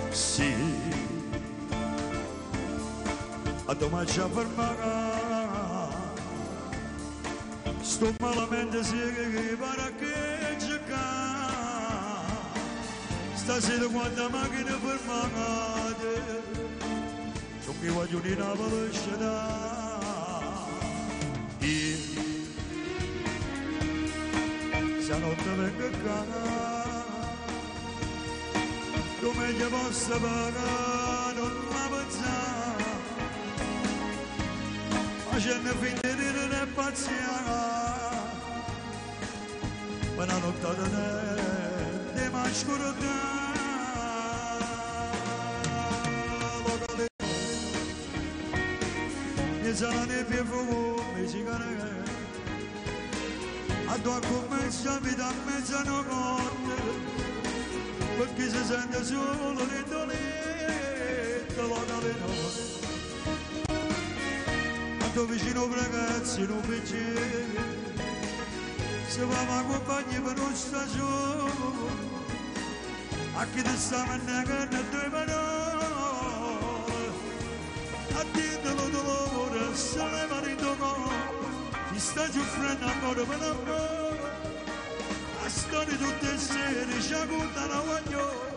Sì, a domani ci fermare, sto malamente sì che pare che giocare, stasera quando macchina fermate, non mi voglio di una velocità. Io, se notte vengo a casa, come gli posso pagare non la pensare, facendo finta di non è pazienza, ma la notte da te mi scuro mi sarà ne più fuoco, mi si cane, a tua commessa vita a mezzanotte, perché si sente solo l'indolento locale notte. A tuo vicino ragazzi non piacere, se va ma compagni per non sta solo, a chi ti sta mannagando a due parole, a dirtelo dolore, se le mani tocco, ti sta soffrendo ancora per amore. A storia tutte le sere ci acuta la voglio,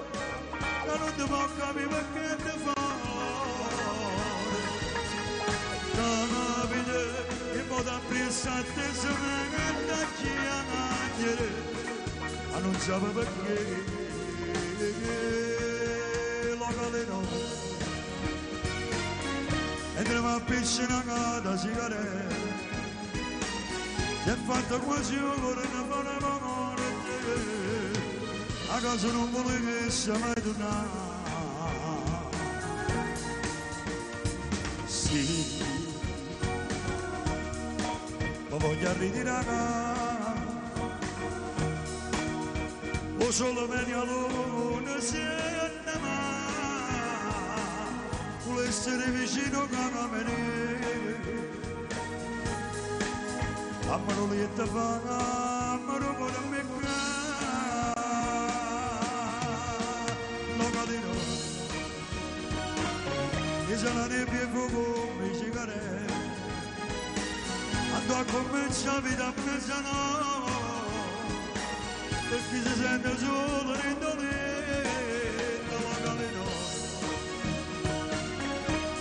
ma non ti può capire perché ti fa. Non capite che modo appressate se ne canta chi amantiere, ma non sape perché locale no. Entriamo a piscina cada sigaretta, si è fatto quasi un cuore e ne fa una morte, a casa non vuole che sia mai tornare. Sì, ma voglio ritirare, o solo media luna si vuole essere vicino a me, a mano lieta fa, a mano con me locale no, e se la nebbia e fuoco mi cigarette, andò a cominciare vita a mezzanotte, per chi si sente solo l'indolento locale no,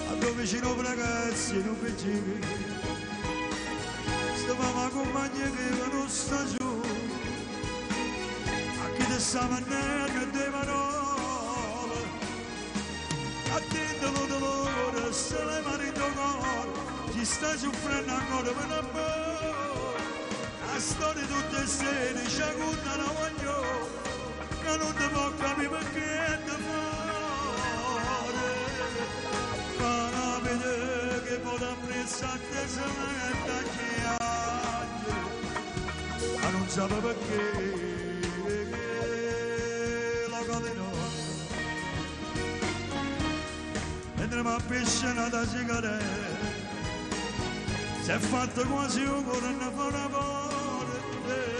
andò vicino ragazzi non piacere, stavamo compagni che non sta giù, a chi ti sta mannendo due parole, a dirtelo dolore, se le mani toccano, ti sta soffrendo ancora per amore. La storia tutte le sere ci acuta la voglio, che non ti può capire perché ti muore. Ma capite che può apprezzare se ne canta chi ma non sape perché locale no. Entriamo a piscina da sigarette, si è fatto quasi un cuore e ne fa una morte,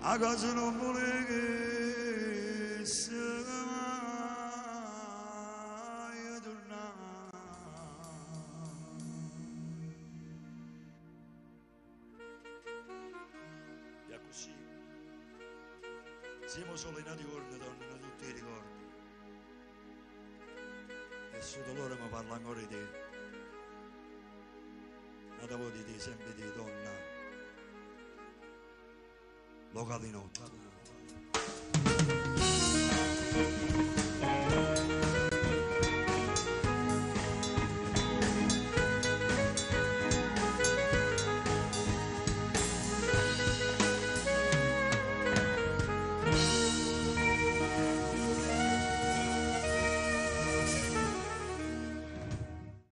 a casa non vuole che sia mai tornare. E così siamo solo in giorni, donne, non tutti i ricordi, e il suo dolore mi parla ancora di te, ma devo di te sempre di donna locale notte.